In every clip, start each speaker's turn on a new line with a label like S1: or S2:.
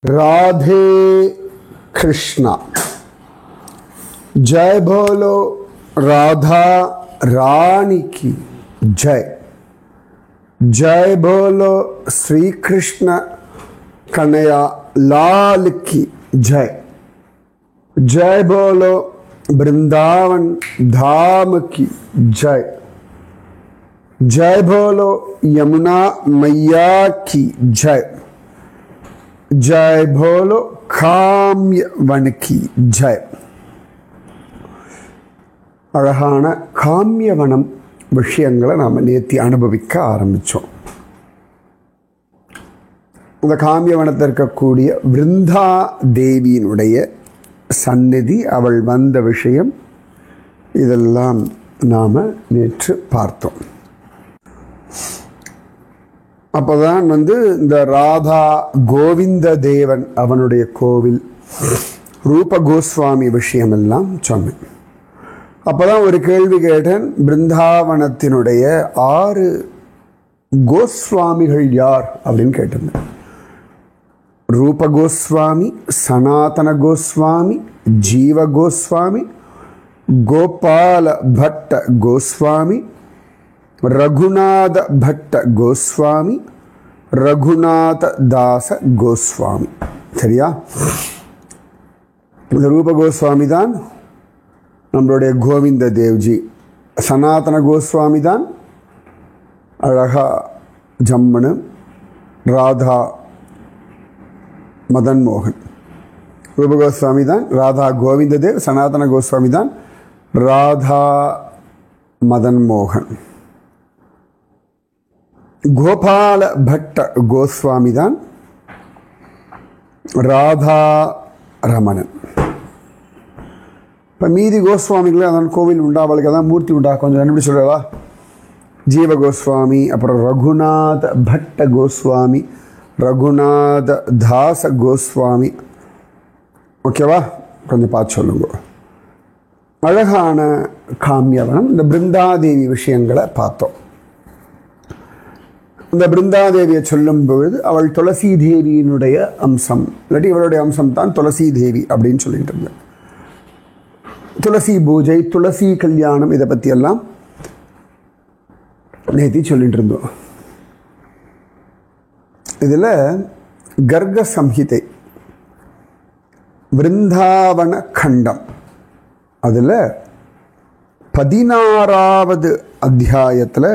S1: राधे कृष्णा। जय बोलो राधा रानी की जय। जय बोलो श्री कृष्ण कन्हैया लाल की जय। जय बोलो वृंदावन धाम की जय। जय बोलो यमुना मैया की जय। जय बोलो काम्य वन की जय। அழகான காமியவனம் விஷயங்களை நாம் நேற்று அனுபவிக்க ஆரம்பித்தோம். இந்த காமியவனத்தில் இருக்கக்கூடிய விருந்தா தேவியினுடைய சந்நிதி, அவள் வந்த விஷயம், இதெல்லாம் நாம் நேற்று பார்த்தோம். அப்போதான் இந்த ராதா கோவிந்த தேவன் அவனுடைய கோவில், ரூப கோஸ்வாமி விஷயமெல்லாம் சொன்னேன். அப்போதான் ஒரு கேள்வி கேட்டேன், பிருந்தாவனத்தினுடைய 6 கோஸ்வாமிகள் யார் அப்படின்னு கேட்டிருந்தேன். ரூப கோஸ்வாமி, சனாதன கோஸ்வாமி, ஜீவ கோஸ்வாமி, கோபால பட்ட கோஸ்வாமி, ரகுநாத பட்ட கோஸ்வாமி, ரகுநாத தாச கோஸ்வாமி. சரியா? இந்த ரூப கோஸ்வாமி தான் நம்மளுடைய கோவிந்த தேவ்ஜி. சனாதன கோஸ்வாமி தான் அழகா ஜம்மனு ராதா மதன் மோகன். ரூப கோஸ்வாமி தான் ராதா கோவிந்த தேவ், சனாதன கோஸ்வாமி தான் ராதா மதன் மோகன். கோபால பட்ட கோஸ்வாமி தான் ராதா ரமணன். இப்போ மீதி கோஸ்வாமிகளே அதான் கோவில் உண்டா, அவளுக்கு அதான் மூர்த்தி உண்டா, கொஞ்சம் கண்டுபிடி சொல்கிறவா? ஜீவ கோஸ்வாமி, அப்புறம் ரகுநாத பட்ட கோஸ்வாமி, ரகுநாத தாச கோஸ்வாமி. ஓகேவா? கொஞ்சம் பார்த்து சொல்லுங்க. அழகான காமியவனம். இந்த பிருந்தாதேவி விஷயங்களை பார்த்தோம். இந்த பிருந்தாதேவியை சொல்லும் பொழுது அவள் துளசி தேவியினுடைய அம்சம், இல்லாட்டி இவளுடைய அம்சம் தான் துளசி தேவி அப்படின்னு சொல்லிட்டு இருந்தேன். துளசி பூஜை, துளசி கல்யாணம், இதை பற்றியெல்லாம் நேத்தி சொல்லிட்டு இருந்தோம். இதில் கர்க சம்ஹிதை, விருந்தாவன கண்டம், அதில் 16வது அத்தியாயத்தில்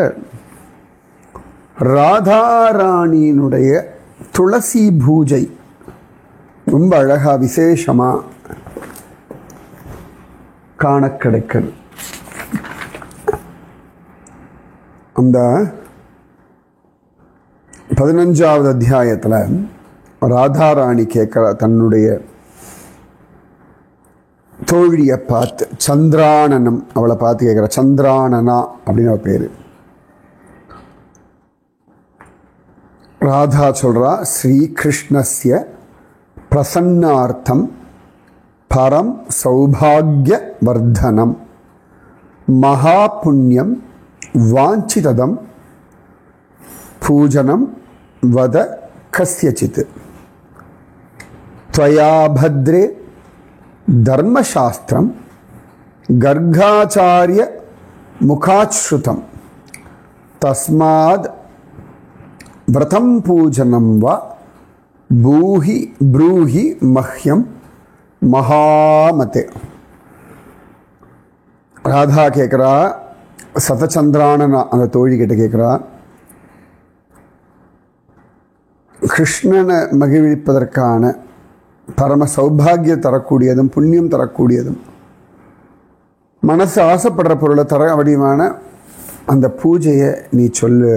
S1: ராதாராணியினுடைய துளசி பூஜை ரொம்ப அழகா விசேஷமாக காண கிடைக்கிறது. அந்த 15வது அத்தியாயத்தில் ராதாராணி கேட்குற தன்னுடைய தோழியை பார்த்து, சந்திரானனம், அவளை பார்த்து கேட்குற, சந்திரானனா அப்படின்னு அவள் பேர். ராதா சொல்கிறா, ஸ்ரீகிருஷ்ணஸ்ய பிரசன்னார்த்தம் பரம் சௌபாகிய வர்தனம் மகாபுண்ணியம் வாஞ்சிதம் பூஜனம் வத கஸ்யசித் த்வயா பத்ரே தர்மசாஸ்திரம் கர்காச்சாரிய முகாச்ருதம் தஸ்மாத் விரதம் பூஜனம் வா பூஹி ப்ரூஹி மஹ்யம் மகாமதே. ராதா கேட்குறா, சதச்சந்திரானனா அந்த தோழி கிட்ட கேட்குறா, கிருஷ்ணனை மகிழ்விப்பதற்கான பரம சௌபாகியம் தரக்கூடியதும் புண்ணியம் தரக்கூடியதும் மனசு ஆசைப்படுற பொருளை தர வடிவான அந்த பூஜையை நீ சொல்லு.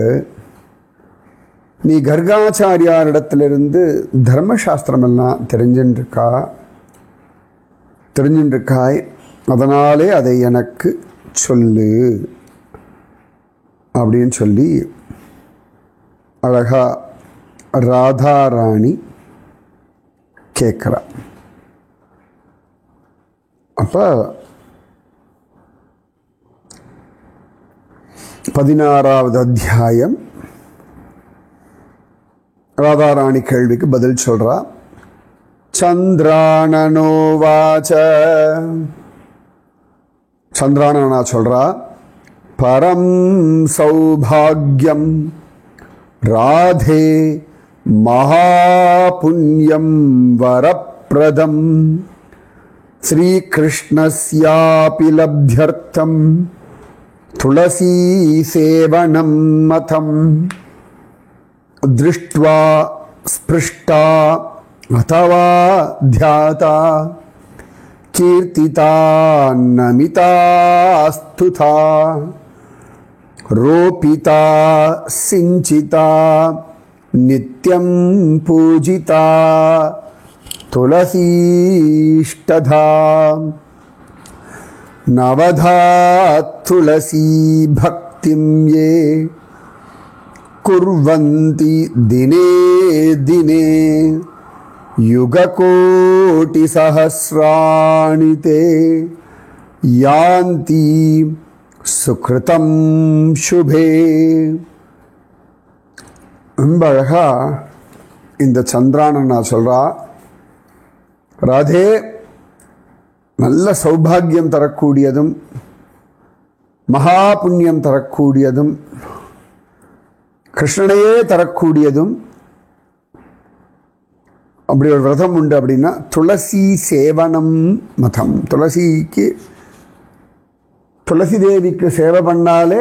S1: நீ கர்காச்சாரியாரிடத்திலிருந்து தர்மசாஸ்திரமெல்லாம் தெரிஞ்சுருக்காய், அதனாலே அதை எனக்கு சொல்லு அப்படின்னு சொல்லி அழகா ராதாராணி கேட்குறா. அப்போ 16வது அத்தியாயம் ராதாராணி கேள்விக்கு பதில் சொல்கிறா. சந்திரானனோவாச்ச. சந்திரானனா சொல்றா, பரம் சௌபாக்யம் ராதே மகாபுண்யம் வரப்ரதம் ஸ்ரீகிருஷ்ணஸ்யாபி லப்த்யர்த்தம் துளசி சேவனம் மதம் திருஷ்ட்வா ஸ்பிருஷ்டா அதவா த்யாதா கீர்த்திதா நமிதா ஸ்துதா ரோபிதா சிஞ்சிதா நித்யம் பூஜிதா துளசீஷ்டதா நவதா துளசி பக்திம் யே குர்வந்தி தினே தினே யுககோட்டி சஹஸ்ராணி தே யாந்தி சுக்ருதம் சுபே. ரொம்ப அழகா இந்த சந்திரானனா சொல்றா, ராதே நல்ல சௌபாகியம் தரக்கூடியதும் மகா புண்ணியம் தரக்கூடியதும் கிருஷ்ணனையே தரக்கூடியதும் அப்படி ஒரு விரதம் உண்டு. அப்படின்னா துளசி சேவனம் மதம். துளசி தேவிக்கு சேவை பண்ணாலே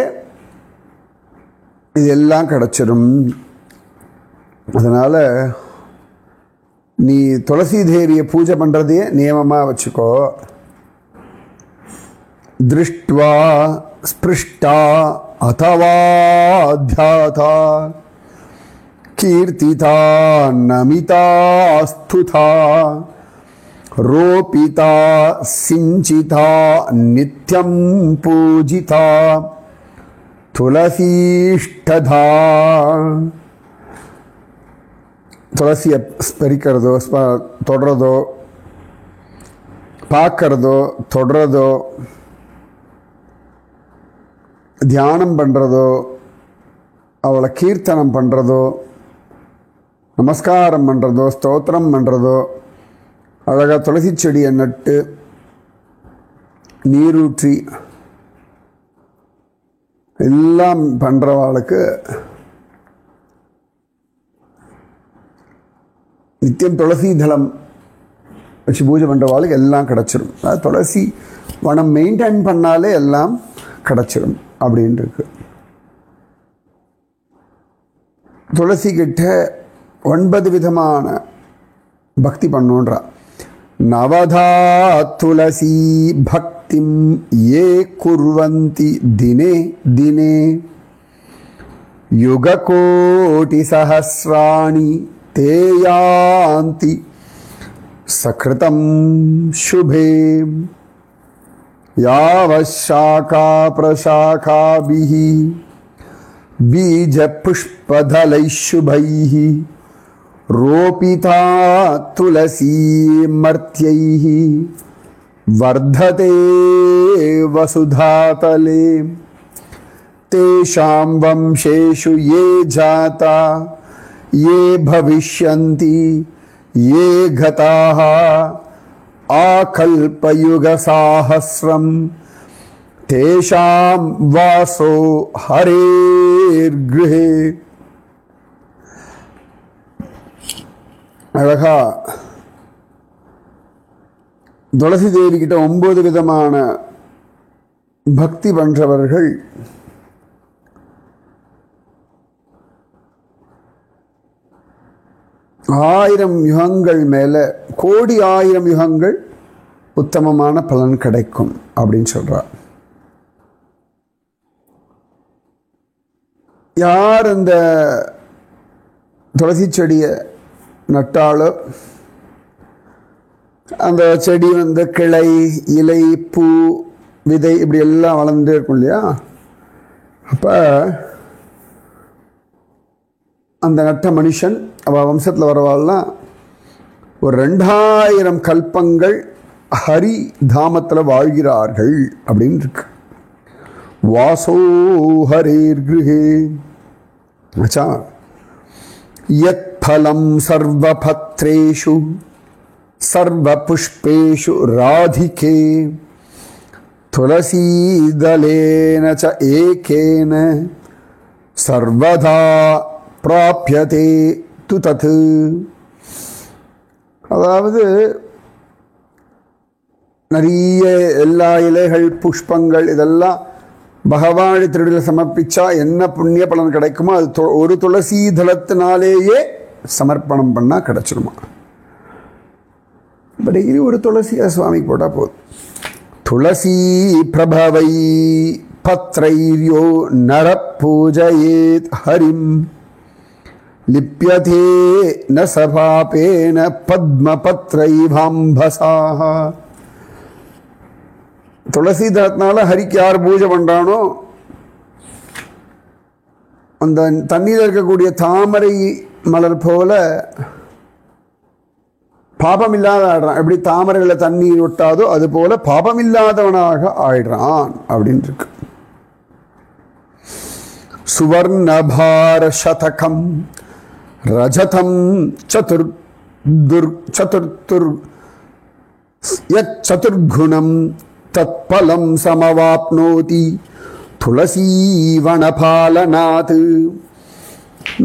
S1: இதெல்லாம் கிடச்சிரும். அதனால் நீ துளசி தேவியை பூஜை பண்ணுறதையே நியமமாக வச்சுக்கோ. திருஷ்ட்வா ஸ்பிருஷ்டா அதவா த்யாதா கீர்த்திதா நமிதா ஸ்துதா ரோபிதா சிஞ்சிதா நித்யம் பூஜிதா துளசீஷ்டதா. துளசியை ஸ்பரிக்கிறதோ தொடுறதோ பார்க்கறதோ தொடுறதோ தியானம் பண்ணுறதோ அவளை கீர்த்தனம் பண்ணுறதோ நமஸ்காரம் பண்ணுறதோ ஸ்தோத்திரம் பண்ணுறதோ அழகாக துளசி செடியை நட்டு நீரூற்றி எல்லாம் பண்ணுறவாளுக்கு நித்தியம் துளசி தளம் வச்சு பூஜை பண்ணுறவாளுக்கு எல்லாம் கிடச்சிரும். அதாவது துளசி வனம் மெயின்டைன் பண்ணாலே எல்லாம் கிடச்சிரும் அப்படின்னு இருக்கு. துளசி கிட்ட 9 விதமான பக்தி பண்ணுன்றா. நவதா துளசி பக்திம் ஏ குர்வந்தி தினே தினே யுககோட்டி சஹஸ்ராணி தே யாந்தி சக்ருதம் சுபே. யாவஷாகா பிரசாகாபிஹ பீஜ புஷ்பதலைः शुभैः ரோபிதா துளசி மர்த்யைः வர்ததே வசுதாதலே தேஷாம் வம்சேஷு யே ஜாதா யே பவிஷ்யந்தி யே கதாः ஆகல்பயுக சாஹஸ்ரம் தேஷாம் வாசோ ஹரேர் கிருஹே. அழகா துளசி தேவி கிட்ட 9 விதமான பக்தி பண்றவர்கள் ஆயிரம் யுகங்கள் மேல கோடி 1000 யுகங்கள் உத்தமமான பலன் கிடைக்கும் அப்படின்னு சொல்றார். யார் இந்த துளசி செடியை நட்டாலோ அந்த செடி கிளை இலை பூ விதை இப்படி எல்லாம் வளர்ந்துட்டே இருக்கும் இல்லையா. அப்போ அந்த நட்ட மனுஷன் அவள் வம்சத்தில் வரவாள்லாம் ஒரு 2000 கல்பங்கள் ஹரி தாமத்தில் வாழ்கிறார்கள் அப்படின்னு இருக்கு. வாசோ ஹரேர் கிருஹே. அச்சா யத் பலம் சர்வபத்ரேஷு सर्वपुष्पेषु राधिके तुलसीदलेन च एकेन सर्वदा प्राप्यते तु तत्. அதாவது நிறைய எல்லா இலைகள் புஷ்பங்கள் இதெல்லாம் பகவான் திருடியில் சமர்ப்பிச்சா என்ன புண்ணிய பலன் கிடைக்குமோ அது ஒரு துளசி தளத்தினாலேயே சமர்ப்பணம் பண்ணால் கிடைச்சிருமா. டெய்லி ஒரு துளசியை சுவாமிக்கு போட்டால் போதும். துளசி பிரபவை பத்ரைர்யோ நர பூஜயேத் ஹரிம் லிப்யதே ந சபாபேன பத்மபத்ரைவாம்பசாஹ. துளசி தளத்தினால ஹரிக்கு யார் பூஜை பண்ணுறானோ அந்த தண்ணீரில் இருக்கக்கூடிய தாமரை மலர் போல பாபம் இல்லாத ஆயிடுறான். எப்படி தாமரையில் தண்ணீர் விட்டாதோ அது போல பாபம் இல்லாதவனாக ஆயிடுறான் அப்படின்னு இருக்கு. சுவர்ணபார சதகம் ரஜதம் சதுர்குணம் தத்பலம் சமவாப்னோதி துளசீவனபாலநாத்.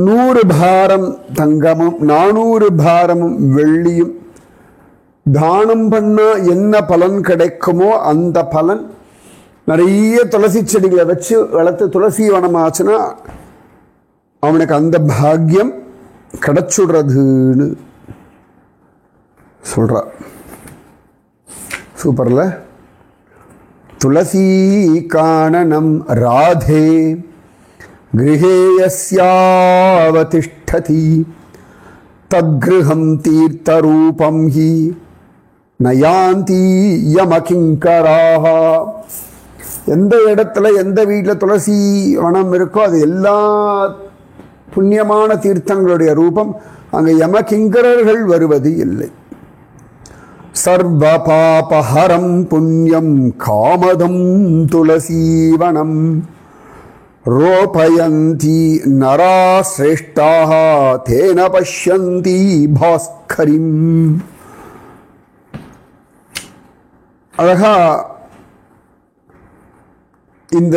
S1: 100 பாரம் தங்கமும் 400 பாரமும் வெள்ளியும் தானம் பண்ணா என்ன பலன் கிடைக்குமோ அந்த பலன் நிறைய துளசி செடிகளை வச்சு வளர்த்து துளசி வனமாச்சுன்னா அவனுக்கு அந்த பாக்கியம் கிடைச்சுடுறதுன்னு சொல்றார். சூப்பர்ல. துளசி காணனம் ராதே கிருஹே யஸ்யாவதிஷ்டதி தத்கிருஹம் தீர்த்தரூபம் ஹி நயாந்தி யமகிங்கராஹ. எந்த இடத்துல எந்த வீட்டில் துளசி வனம் இருக்கோ அது எல்லா புண்ணியமான தீர்த்தங்களுடைய ரூபம். அங்கே யமகிங்கரர்கள் வருவது இல்லை. சர்வ பாபஹரம் புண்ணியம் காமதம் துளசீவனம் ரோபயந்தி நரா சிரேஷ்டாஹ தேன பஷ்யந்தி பாஸ்கரிம். அழகா இந்த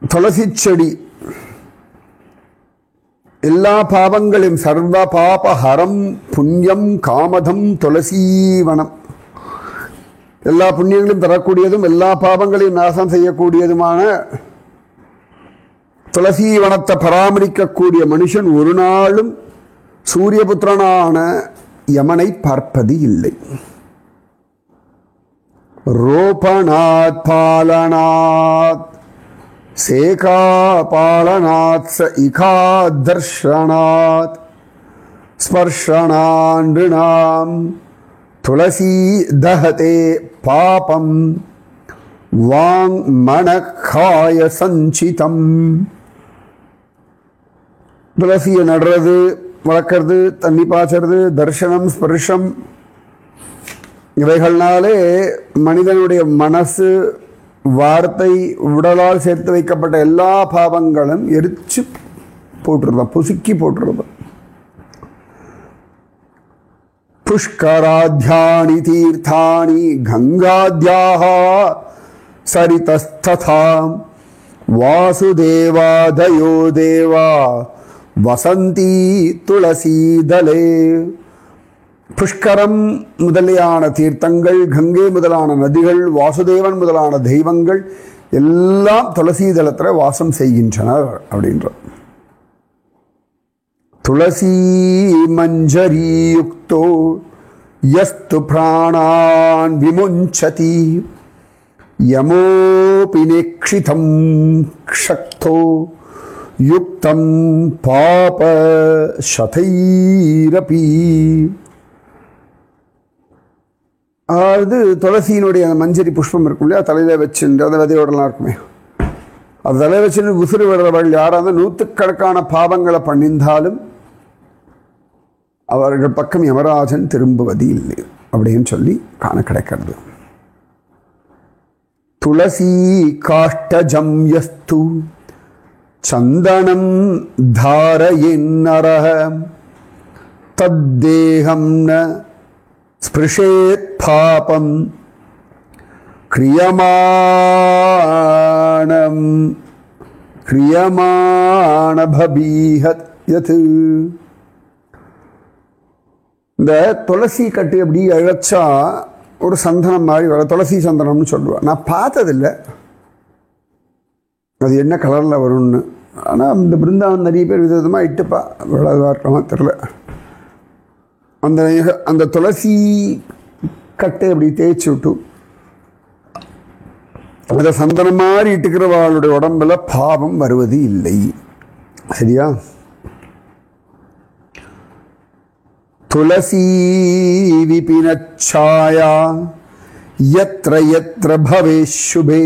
S1: துளசி செடி எல்லா பாவங்களையும் சர்வ பாபஹரம் புண்ணியம் காமதம் துளசீவனம் எல்லா புண்ணியங்களையும் தரக்கூடியதும் எல்லா பாவங்களையும் நாசம் செய்யக்கூடியதுமான துளசீவனத்தை பராமரிக்கக்கூடிய மனுஷன் ஒரு நாளும் சூரியபுத்திரனான யமனை பார்ப்பது இல்லை. ரோபணாத் பாலனாத் சேகா பாலனாத் ச இகா தர்ஷனாத் ஸ்பர்ஷனான்றினாம் துளசி தஹதே பாபம் வாங் மனக்காய சஞ்சிதம். துளசியை நடுறது, வளர்க்கறது, தண்ணி பாய்ச்சறது, தர்ஷனம், ஸ்பர்ஷம் இவைகள்னாலே மனிதனுடைய மனசு, வார்த்தை, உடலால் சேர்த்து வைக்கப்பட்ட எல்லா பாவங்களும் எரிச்சு போட்டுருதான், புசுக்கி போட்டுருதான். புஷ்கராத்யானி தீர்த்தானி கங்காத்யாஹ சரிதஸ்ததா வாசுதேவாதயோ தேவா வசந்தி துளசீதலே. புஷ்கரம் முதலியான தீர்த்தங்கள், கங்கை முதலான நதிகள், வாசுதேவன் முதலான தெய்வங்கள் எல்லாம் துளசீதலத்தில் வாசம் செய்கின்றனர் அப்படின்ற. துளசி மஞ்சரீயுக்தோ யஸ்து பிராணான் விமுஞ்சதி யமோபி நேக்ஷிதம் க்ஷக்தோ யுக்தம் பாப சதைரபி. அதாவது துளசியினுடைய மஞ்சரி புஷ்பம் இருக்கும் இல்லையா, தலையில் வச்சுட்டு அந்த விதையோடலாம் இருக்குமே, அது தலையில் வச்சுட்டு உசுறு விடுறவர்கள் யாராவது 100கணக்கான பாவங்களை பண்ணியிருந்தாலும் அவர்கள் பக்கம் யமராஜன் திரும்புவது இல்லை அப்படின்னு சொல்லி காண கிடைக்கிறது. துளசி காஷ்டஜம் யஸ்து சந்தனம் தாரயின்னரஹ தத்தேகம் ந ஸ்பிருஷேத் பாபம் கிரியமாணபீஹத் யத். இந்த துளசி கட்டி அப்படி அழைச்சா ஒரு சந்தனம் மாதிரி வர, துளசி சந்தனம்னு சொல்லுவாள். நான் பார்த்ததில்லை அது என்ன கலரில் வரும்னு. ஆனால் இந்த பிருந்தாவன் நிறைய பேர் விதவிதமாக இட்டுப்பா, விளவாட்டமாக தெரில. அந்த துளசி கட்டை அப்படி தேய்ச்சி விட்டு அதை சந்தனம் மாதிரி இட்டுக்கிறவாளுடைய உடம்புல பாவம் வருவது இல்லை. சரியா? துளசி விபினச்சாயா யத்ர யத்ர பவே சுபே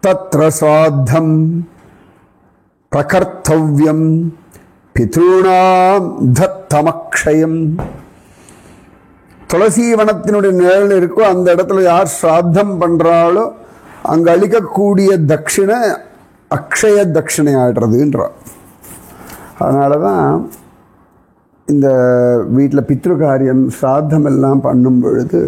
S1: தத்ர ஸ்ராத்தம் பிரகர்த்தவ்யம் பித்ருணாம் தத்தமக்ஷயம். துளசி வனத்தினுடைய நிழல் இருக்கோ அந்த இடத்துல யார் ஸ்ராத்தம் பண்ணுறாளோ அங்கே அளிக்கக்கூடிய தட்சிணை அக்ஷய தட்சிணை ஆடுறதுன்றான். அதனால தான் இந்த வீட்டில் பித்ரு காரியம் ஸ்ராத்தம் எல்லாம் பண்ணும் பொழுது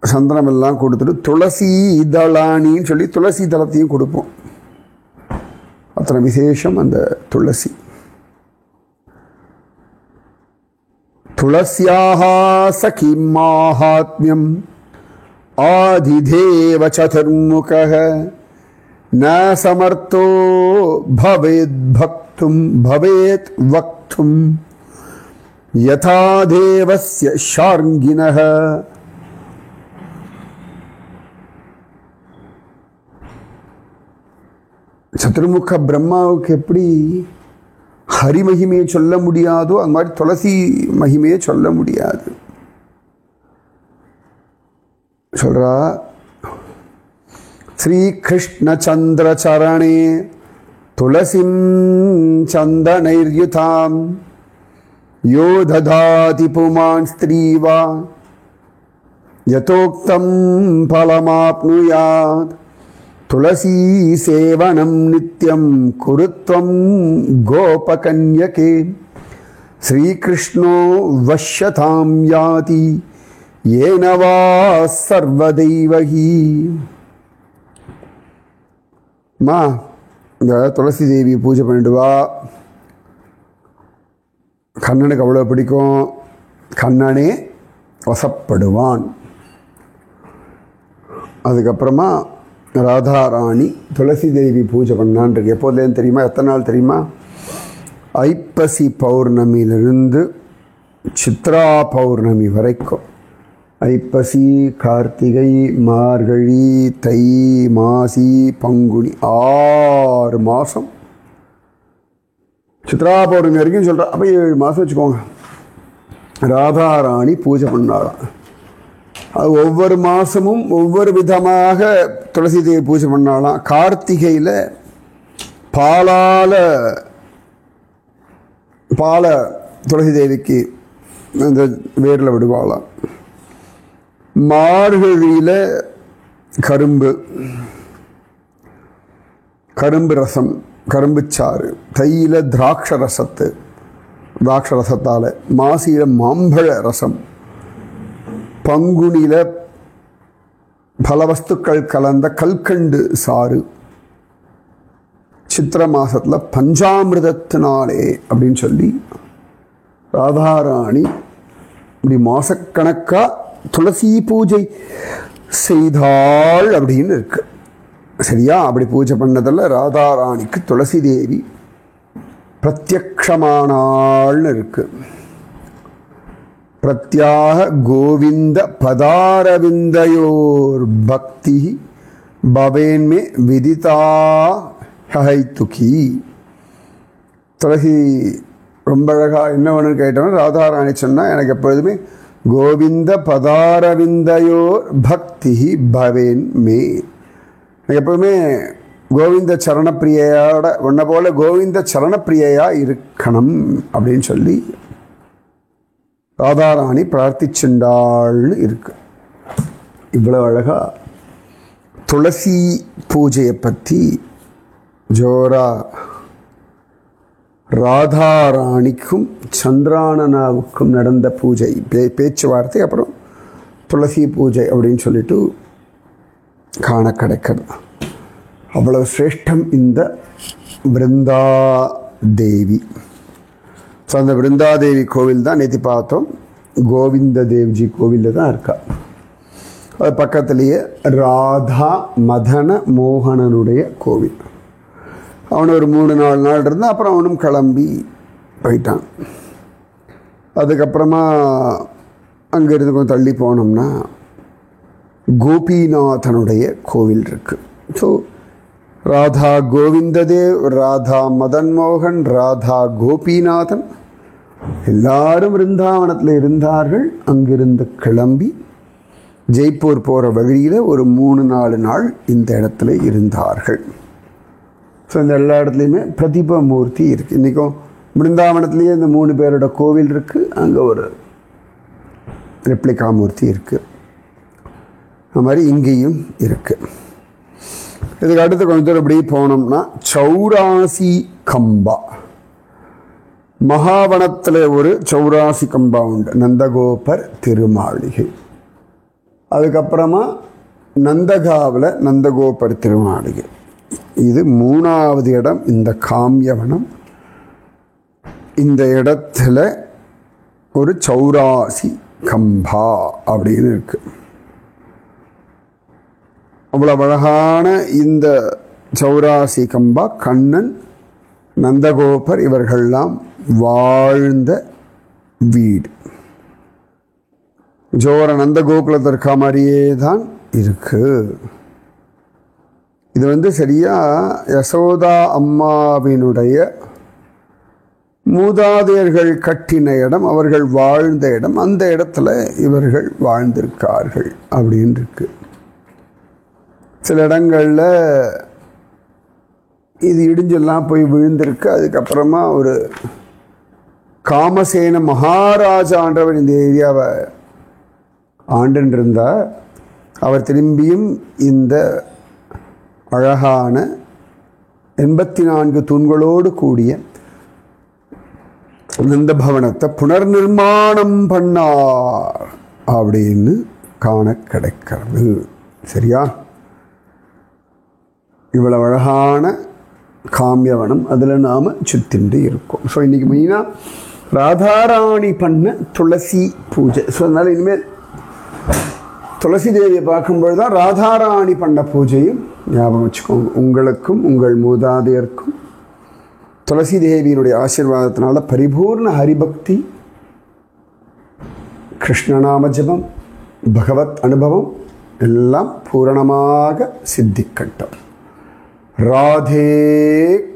S1: சந்தனம் எல்லாம் கொடுத்துட்டு துளசி இதழானின்னு சொல்லி துளசி தளத்தையும் கொடுப்போம். அத்தனை விசேஷம் அந்த துளசி. துளசியாக சகிம் மாஹாத்மியம் ஆதிதேவ சதுர்முகः ந சமர்த்தோ பவேத் பக்தும் பவேத் வக்தும் யதா தேவஸ்ய ஷார்ங்கிணः. சதுர்முக பிரம்மாவுக்கு எப்படி ஹரி மகிமையை சொல்ல முடியாதோ அது மாதிரி துளசி மகிமையை சொல்ல முடியாது. சொல்றா, ஸ்ரீ கிருஷ்ண சந்திர சரணே துளசிம் சந்தனைர்யுதாம் யோ ததாதி புமான் ஸ்திரீவா யதோக்தம் பலமாப்னுயாத் துளசி சேவனம் நித்யம் குருத்வம் கோபகன்யகே ஸ்ரீகிருஷ்ணோ வஷ்யதாம் யாதி ஏனவா சர்வதெய்வஹி. மா இந்த துளசி தேவியை பூஜை பண்ணிட்டு வா. கண்ணனுக்கு அவ்வளோ பிடிக்கும், கண்ணனே வசப்படுவான். அதுக்கப்புறமா ராதாராணி துளசி தேவி பூஜை பண்ணான் இருக்கு. எப்போதுலேருந்து தெரியுமா? எத்தனை நாள் தெரியுமா? ஐப்பசி பௌர்ணமியிலிருந்து சித்ரா பௌர்ணமி வரைக்கும். ஐப்பசி, கார்த்திகை, மார்கழி, தை, மாசி, பங்குனி 6 மாதம். சித்ரா பௌர்ணமி வரைக்கும் சொல்கிறா. அப்போ 7 மாதம் வச்சுக்கோங்க. ராதாராணி பூஜை பண்ணாலாம். அது ஒவ்வொரு மாதமும் ஒவ்வொரு விதமாக துளசி தேவி பூஜை பண்ணாலாம். கார்த்திகையில் பாலை துளசி தேவிக்கு அந்த வேரில் விடுவாளாம். மார்கழியில் கரும்பு ரசம், கரும்புச்சாறு. தையில் திராட்சை ரசத்தால். மாசியில் மாம்பழ ரசம். பங்குனியில் பல வஸ்துக்கள் கலந்த கல்கண்டு சாறு. சித்திர மாசத்தில் பஞ்சாமிர்தத்தினாலே அப்படின்னு சொல்லி ராதாராணி இப்படி மாசக்கணக்காக துளசி பூஜை செய்தாள் அப்படின்னு இருக்கு. சரியா? அப்படி பூஜை பண்ணதில் ராதாராணிக்கு துளசி தேவி பிரத்யக்ஷமானாள்னு இருக்கு. பிரத்யாக கோவிந்த பதாரவிந்தயோர் பக்தி பவேன்மே விதிதா ஹைத்துகி. துளசி ரொம்ப அழகாக என்ன வேணும்னு கேட்டோன்னா ராதாராணி சொன்னால் எனக்கு எப்பொழுதுமே கோவிந்த பதாரவிந்தயோர் பக்தி பவேன் மே. எனக்கு எப்போதுமே கோவிந்த சரணப்பிரியோட உன்னை போல கோவிந்த சரணப்பிரியாக இருக்கணும் அப்படின்னு சொல்லி ராதாராணி பிரார்த்திச்சுண்டாள்னு இருக்கு. இவ்வளோ அழகா துளசி பூஜையை பற்றி ஜோரா ராதாராணிக்கும் சந்திரானனாவுக்கும் நடந்த பூஜை பேச்சுவார்த்தை, அப்புறம் துளசி பூஜை அப்படின்னு சொல்லிட்டு காண கிடைக்கிறது. அவ்வளவு சிரேஷ்டம் இந்த பிருந்தாதேவி. ஸோ அந்த பிருந்தாதேவி கோவில் தான் நேற்று பார்த்தோம், கோவிந்த தேவ்ஜி கோவிலில் தான் இருக்கா. அது பக்கத்துலேயே ராதா மதன மோகனனுடைய கோவில். அவன் ஒரு 3-4 நாள் இருந்தால் அப்புறம் அவனும் கிளம்பி போயிட்டான். அதுக்கப்புறமா அங்கேருந்து கொஞ்சம் தள்ளி போனோம்னா கோபிநாதனுடைய கோவில் இருக்குது. ஸோ ராதா கோவிந்ததேவ், ராதா மதன் மோகன், ராதா கோபிநாதன் எல்லாரும் பிருந்தாவனத்தில் இருந்தார்கள். அங்கிருந்து கிளம்பி ஜெய்ப்பூர் போகிற வழியில் ஒரு 3-4 நாள் இந்த இடத்துல இருந்தார்கள். ஸோ இந்த எல்லா இடத்துலையுமே பிரதிபமூர்த்தி இருக்குது. இன்றைக்கும் பிருந்தாவனத்துலேயே இந்த 3 பேரோட கோவில் இருக்குது, அங்கே ஒரு ரெப்ளிகா மூர்த்தி இருக்குது. அது மாதிரி இங்கேயும் இருக்குது. இதுக்கு அடுத்து கொஞ்சம் தூரம் இப்படி போனோம்னா சௌராசி கம்பா, மகாவனத்தில் ஒரு சௌராசி கம்பா உண்டு, நந்தகோபர் திருமாளிகை. அதுக்கப்புறமா நந்தகாவில் நந்தகோபர் திருமாளிகை. இது 3வது இடம் இந்த காமியவனம். இந்த இடத்துல ஒரு சௌராசி கம்பா அப்படின்னு இருக்கு. அவ்வளவு அழகான இந்த சௌராசி கம்பா கண்ணன், நந்தகோபர் இவர்கள்லாம் வாழ்ந்த வீடு. ஜோர நந்தகோகுலத்தில் இருக்க மாதிரியே தான் இருக்கு. இது சரியா யசோதா அம்மாவினுடைய மூதாதையர்கள் கட்டின இடம், அவர்கள் வாழ்ந்த இடம், அந்த இடத்துல இவர்கள் வாழ்ந்திருக்கார்கள் அப்படின்னு இருக்கு. சில இடங்களில் இது இடிஞ்செல்லாம் போய் விழுந்திருக்கு. அதுக்கப்புறமா ஒரு காமசேன மகாராஜான்றவர் இந்த ஏரியாவை ஆண்டுன்னு இருந்தார். அவர் திரும்பியும் இந்த அழகான 84 தூண்களோடு கூடிய நந்த பவனத்தை புனர்நிர்மாணம் பண்ணார் அப்படின்னு காண கிடைக்கிறது. சரியா? இவ்வளவு அழகான காமியவனம் அதில் நாம் சுத்தின்று இருக்கோம். ஸோ இன்றைக்கி மெயினாக ராதாராணி பண்ண துளசி பூஜை. ஸோ அதனால் இனிமேல் துளசி தேவியை பார்க்கும்பொழுது தான் ராதாராணி பண்ண பூஜையும் ஞாபகம் வச்சுக்கோங்க. உங்களுக்கும் உங்கள் மூதாதையருக்கும் துளசி தேவியினுடைய ஆசீர்வாதத்தினால பரிபூர்ண ஹரிபக்தி, கிருஷ்ணநாம ஜபம், பகவத் அனுபவம் எல்லாம் பூரணமாக சித்திக்கட்டும். ராதே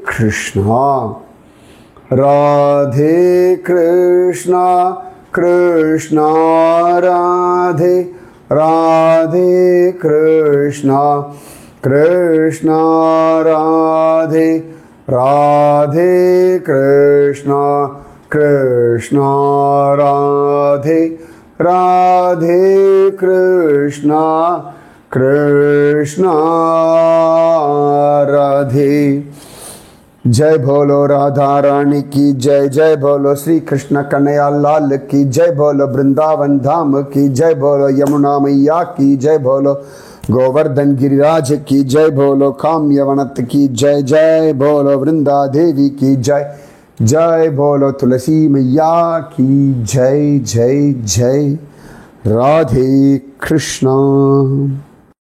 S1: கிருஷ்ணா, ராதே கிருஷ்ணா, கிருஷ்ணா ராதே, ராதே கிருஷ்ணா, கிருஷ்ணா ராதே, ராதே கிருஷ்ணா, கிருஷ்ணா ராதே, ராதே கிருஷ்ணா, கிருஷ்ணா ராதே. जय बोलो राधा रानी की जय, जय बोलो श्री कृष्ण कन्हैया लाल की जय, बोलो वृंदावन धाम की जय, बोलो यमुना मैया की जय, बोलो गोवर्धन गिरिराज की जय, बोलो काम्यवनत की जय, जय बोलो वृंदा देवी की जय, जय बोलो तुलसी मैया की जय, जय जय राधे कृष्णा.